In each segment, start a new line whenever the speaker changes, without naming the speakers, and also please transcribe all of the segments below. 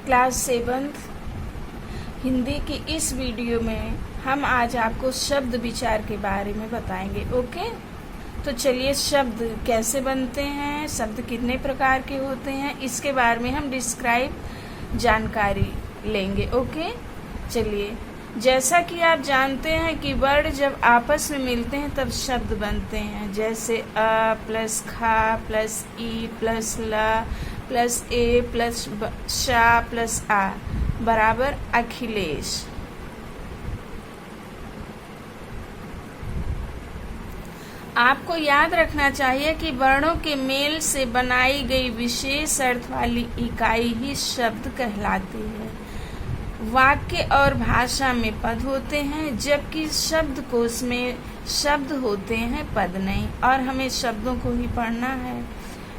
Class 7 Hindi की इस video में हम आज आपको शब्द विचार के बारे में बताएंगे। ओके, तो चलिए शब्द कैसे बनते हैं, शब्द कितने प्रकार के होते हैं, इसके बारे में हम डिस्क्राइब जानकारी लेंगे। ओके, चलिए, जैसा कि आप जानते हैं कि वर्ण जब आपस में मिलते हैं तब शब्द बनते हैं, जैसे अ प्लस खा प्लस ई प्लस ला प्लस ए प्लस शा प्लस आ बराबर अखिलेश। आपको याद रखना चाहिए कि वर्णों के मेल से बनाई गई विशेष अर्थ वाली इकाई ही शब्द कहलाती है। वाक्य और भाषा में पद होते हैं, जबकि शब्दकोश में शब्द होते हैं, पद नहीं, और हमें शब्दों को ही पढ़ना है।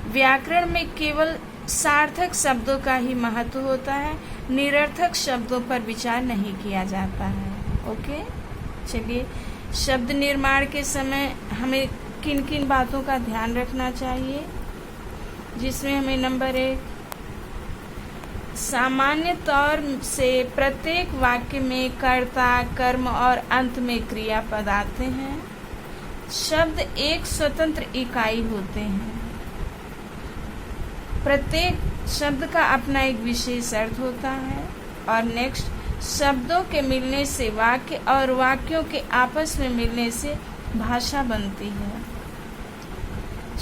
व्याकरण में केवल सार्थक शब्दों का ही महत्व होता है, निरर्थक शब्दों पर विचार नहीं किया जाता है। ओके, चलिए, शब्द निर्माण के समय हमें किन किन बातों का ध्यान रखना चाहिए, जिसमें हमें नंबर 1, सामान्य तौर से प्रत्येक वाक्य में कर्ता, कर्म और अंत में क्रियापद आते हैं। शब्द एक स्वतंत्र इकाई होते हैं। प्रत्येक शब्द का अपना एक विशेष अर्थ होता है। और नेक्स्ट, शब्दों के मिलने से वाक्य और वाक्यों के आपस में मिलने से भाषा बनती है।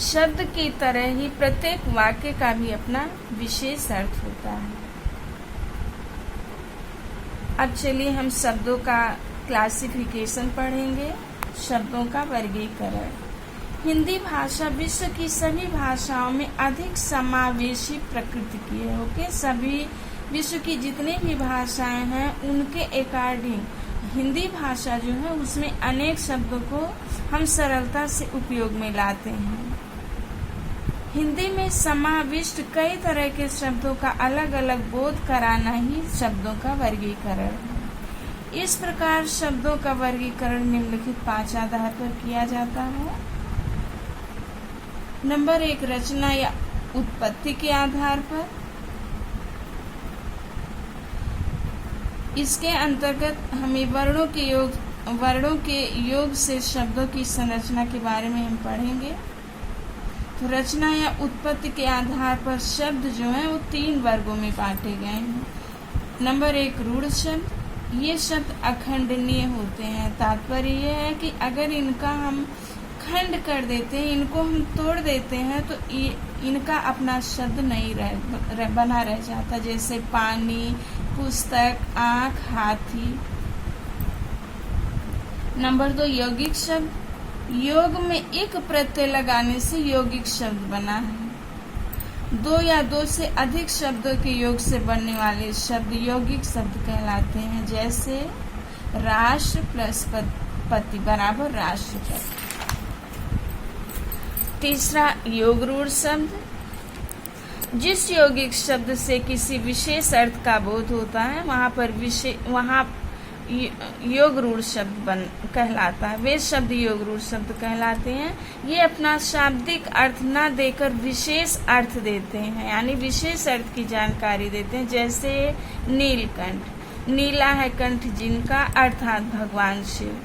शब्द की तरह ही प्रत्येक वाक्य का भी अपना विशेष अर्थ होता है। अब चलिए हम शब्दों का क्लासिफिकेशन पढ़ेंगे, शब्दों का वर्गीकरण। हिंदी भाषा विश्व की सभी भाषाओं में अधिक समावेशी प्रकृति की है। ओके, सभी विश्व की जितनी भी भाषाएं हैं उनके अकॉर्डिंग हिंदी भाषा जो है उसमें अनेक शब्दों को हम सरलता से उपयोग में लाते हैं। हिंदी में समाविष्ट कई तरह के शब्दों का अलग अलग बोध कराना ही शब्दों का वर्गीकरण है। इस प्रकार शब्दों का वर्गीकरण निम्नलिखित 5 आधार पर किया जाता है। नंबर 1, रचना या उत्पत्ति के आधार पर। इसके अंतर्गत हमें वर्णों के योग से शब्दों की संरचना के बारे में हम पढ़ेंगे। तो रचना या उत्पत्ति के आधार पर शब्द जो है वो 3 वर्गों में बांटे गए हैं। नंबर 1, रूढ़ शब्द। ये शब्द अखंडनीय होते हैं। तात्पर्य यह है कि अगर इनका हम खंड कर देते हैं, इनको हम तोड़ देते हैं, तो इनका अपना शब्द नहीं बना रह जाता, जैसे पानी, पुस्तक, आँख, हाथी। नंबर 2, यौगिक शब्द। योग में एक प्रत्यय लगाने से यौगिक शब्द बना है। 2 या 2 से अधिक शब्दों के योग से बनने वाले शब्द यौगिक शब्द कहलाते हैं, जैसे राष्ट्र प्लस पति बराबर राष्ट्रपति। तीसरा, योग रूढ़ शब्द। जिस यौगिक शब्द से किसी विशेष अर्थ का बोध होता है वहाँ योग रूढ़ शब्द कहलाता है। वे शब्द योग रूढ़ शब्द कहलाते हैं। ये अपना शाब्दिक अर्थ न देकर विशेष अर्थ देते हैं, यानी विशेष अर्थ की जानकारी देते हैं, जैसे नीलकंठ, नीला है कंठ जिनका, अर्थात भगवान शिव।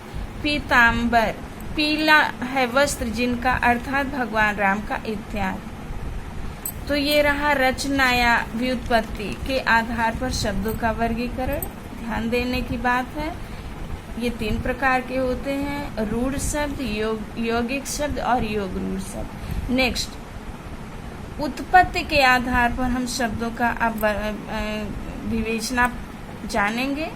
पीताम्बर, पीला है वस्त्र जिनका, अर्थात भगवान राम का, इत्यादि। तो ये रहा रचना या व्युत्पत्ति के आधार पर शब्दों का वर्गीकरण। ध्यान देने की बात है, ये 3 प्रकार के होते हैं, रूढ़ शब्द, यौगिक शब्द और योग रूढ़ शब्द। नेक्स्ट, उत्पत्ति के आधार पर हम शब्दों का अब विवेचना जानेंगे।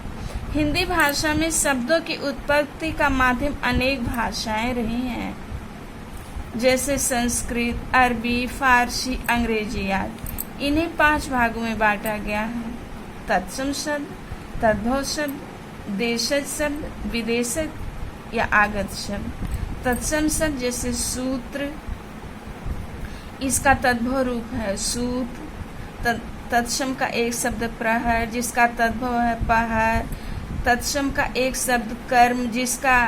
हिंदी भाषा में शब्दों की उत्पत्ति का माध्यम अनेक भाषाएं रही हैं, जैसे संस्कृत, अरबी, फारसी, अंग्रेजी आदि। इन्हें 5 भागों में बांटा गया है। तत्सम शब्द, तद्भव शब्द, देशज शब्द, विदेशज या आगत शब्द। तत्सम शब्द जैसे सूत्र, इसका तद्भव रूप है सूत्र। तत्सम का एक शब्द प्रहर, जिसका तद्भव है पहर। तत्सम का एक शब्द कर्म, जिसका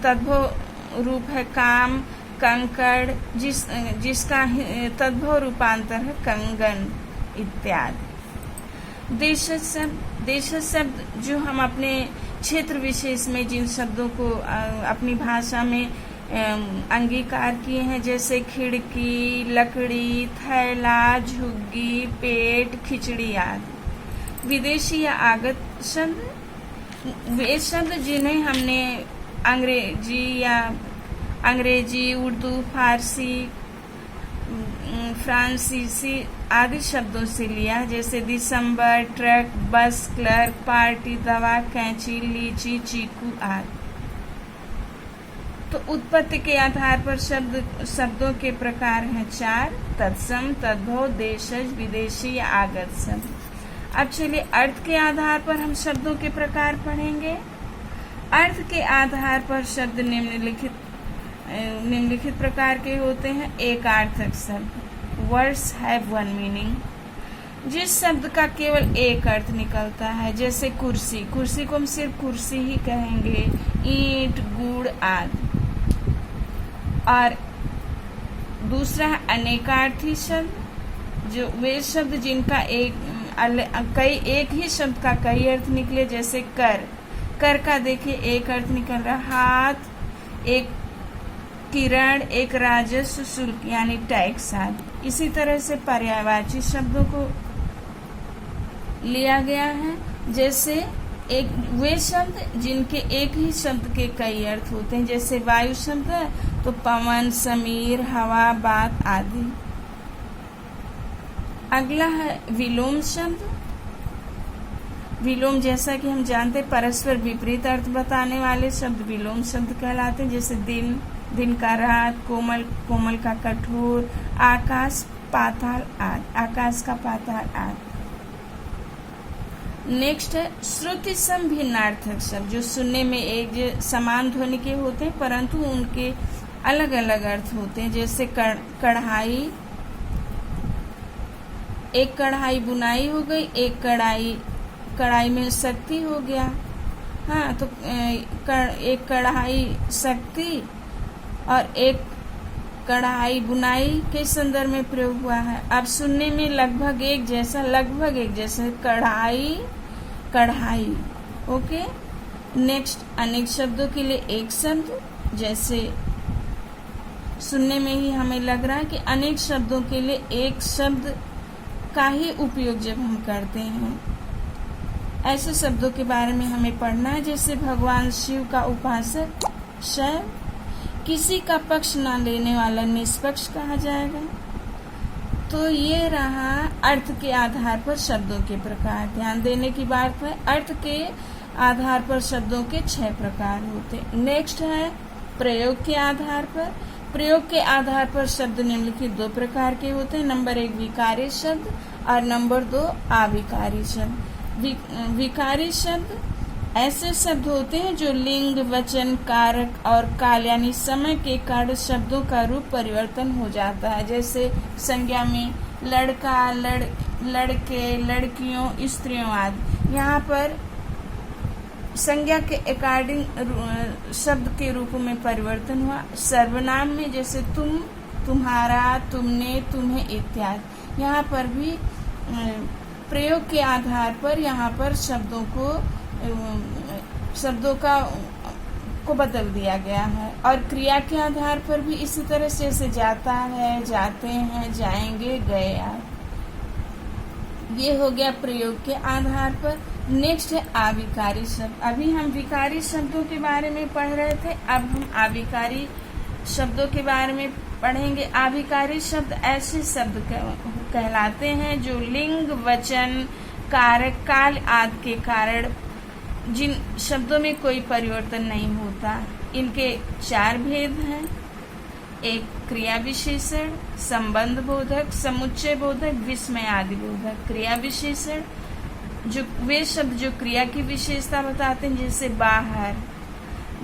तद्भव रूप है काम। कंकड़, जिसका तद्भव रूपांतर है कंगन, इत्यादि। देशज शब्द जो हम अपने क्षेत्र विशेष में जिन शब्दों को अपनी भाषा में अंगीकार किए हैं, जैसे खिड़की, लकड़ी, थैला, झुग्गी, पेट, खिचड़ी आदि। विदेशी या आगत शब्द वे शब्द जिन्हें हमने अंग्रेजी, उर्दू, फारसी, फ्रांसीसी आदि शब्दों से लिया, जैसे दिसंबर, ट्रक, बस, क्लर्क, पार्टी, दवा, कैंची, लीची, चीकू आदि। तो उत्पत्ति के आधार पर शब्दों के प्रकार हैं 4: तत्सम, तद्भव, देशज, विदेशी या आगत शब्द। अब चलिए अर्थ के आधार पर हम शब्दों के प्रकार पढ़ेंगे। अर्थ के आधार पर शब्द निम्नलिखित प्रकार के होते हैं। एकार्थक शब्द, वर्ड्स हैव वन मीनिंग, जिस शब्द का केवल एक अर्थ निकलता है, जैसे कुर्सी। कुर्सी को हम सिर्फ कुर्सी ही कहेंगे। ईंट, गुड़ आदि। और दूसरा है अनेकार्थी शब्द, जो वे शब्द जिनका एक ही शब्द का कई अर्थ निकले, जैसे कर। कर का देखिए एक अर्थ निकल रहा, हाथ, एक किरण, एक राजस्व, शुल्क यानी टैक्स आदि। इसी तरह से पर्यायवाची शब्दों को लिया गया है, जैसे वे शब्द जिनके एक ही शब्द के कई अर्थ होते हैं, जैसे वायु शब्द है तो पवन, समीर, हवा, बात आदि। अगला है विलोम शब्द। विलोम, जैसा कि हम जानते हैं, परस्पर विपरीत अर्थ बताने वाले शब्द विलोम शब्द कहलाते हैं, जैसे दिन का रात, कोमल का कठोर, आकाश का पाताल आदि। नेक्स्ट है श्रुति सम भिन्नार्थक शब्द, जो सुनने में एक समान ध्वनि के होते हैं परंतु उनके अलग अलग अर्थ होते हैं, जैसे कढ़ाई। एक कढ़ाई बुनाई हो गई, एक कढ़ाई में शक्ति हो गया। हाँ, तो एक कढ़ाई शक्ति और एक कढ़ाई बुनाई के संदर्भ में प्रयोग हुआ है। अब सुनने में लगभग एक जैसा कढ़ाई। ओके। नेक्स्ट, अनेक शब्दों के लिए एक शब्द, जैसे सुनने में ही हमें लग रहा है कि अनेक शब्दों के लिए एक शब्द का ही उपयोग जब हम करते हैं, ऐसे शब्दों के बारे में हमें पढ़ना है, जैसे भगवान शिव का उपासक शैव, किसी का पक्ष न लेने वाला निष्पक्ष कहा जाएगा। तो ये रहा अर्थ के आधार पर शब्दों के प्रकार। ध्यान देने की बात है, अर्थ के आधार पर शब्दों के 6 प्रकार होते। नेक्स्ट है प्रयोग के आधार पर। प्रयोग के आधार पर शब्द निम्नलिखित 2 प्रकार के होते हैं। नंबर 1 विकारी शब्द और नंबर 2 अविकारी शब्द। विकारी शब्द ऐसे शब्द होते हैं जो लिंग, वचन, कारक और काल यानी समय के कारण शब्दों का रूप परिवर्तन हो जाता है, जैसे संज्ञा में लड़का, लड़के, लड़कियों, स्त्रियों आदि। यहाँ पर संज्ञा के अकॉर्डिंग शब्द के रूप में परिवर्तन हुआ। सर्वनाम में जैसे तुम, तुम्हारा, तुमने, तुम्हें इत्यादि। यहाँ पर भी प्रयोग के आधार पर यहाँ पर शब्दों को बदल दिया गया है। और क्रिया के आधार पर भी इसी तरह से, जैसे जाता है, जाते हैं, जाएंगे, गए। ये हो गया प्रयोग के आधार पर। नेक्स्ट है अविकारी शब्द। अभी हम विकारी शब्दों के बारे में पढ़ रहे थे, अब हम अविकारी शब्दों के बारे में पढ़ेंगे। अविकारी शब्द ऐसे शब्द कहलाते हैं जो लिंग, वचन, कारक, काल आदि के कारण जिन शब्दों में कोई परिवर्तन नहीं होता। इनके 4 भेद हैं। एक क्रिया विशेषण, संबंध बोधक, समुच्चय बोधक, विस्मय आदि बोधक। क्रिया विशेषण जो वे शब्द जो क्रिया की विशेषता बताते हैं, जैसे बाहर,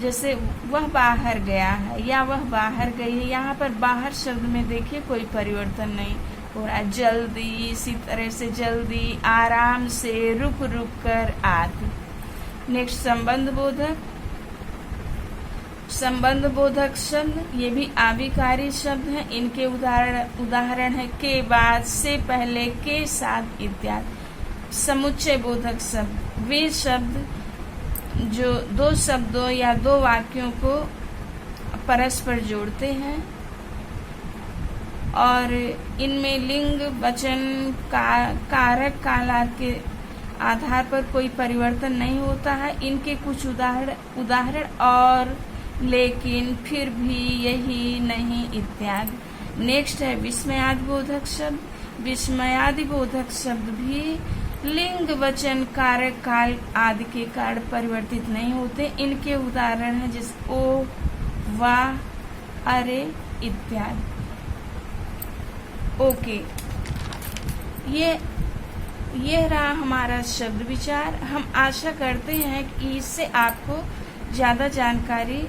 जैसे वह बाहर गया है या वह बाहर गई है। यहाँ पर बाहर शब्द में देखिए कोई परिवर्तन नहीं हो रहा। जल्दी, इसी तरह से जल्दी, आराम से, रुक रुक कर आदि। नेक्स्ट संबंध बोधक शब्द, ये भी अविकारी शब्द हैं। इनके उदाहरण है के बाद, से पहले, के साथ इत्यादि। समुच्चय बोधक शब्द वे शब्द जो दो शब्दों या दो वाक्यों को परस्पर जोड़ते हैं और इनमें लिंग वचन कारक कालार के आधार पर कोई परिवर्तन नहीं होता है। इनके कुछ उदाहरण और लेकिन, फिर भी, यही, नहीं इत्यादि। नेक्स्ट है विस्मयादि बोधक शब्द। विस्मयादि बोधक शब्द भी लिंग वचन कारक काल आदि के कारण परिवर्तित नहीं होते। इनके उदाहरण हैं जैसे ओ, वाह, अरे इत्यादि। ओके, ये रहा हमारा शब्द विचार। हम आशा करते हैं कि इससे आपको ज्यादा जानकारी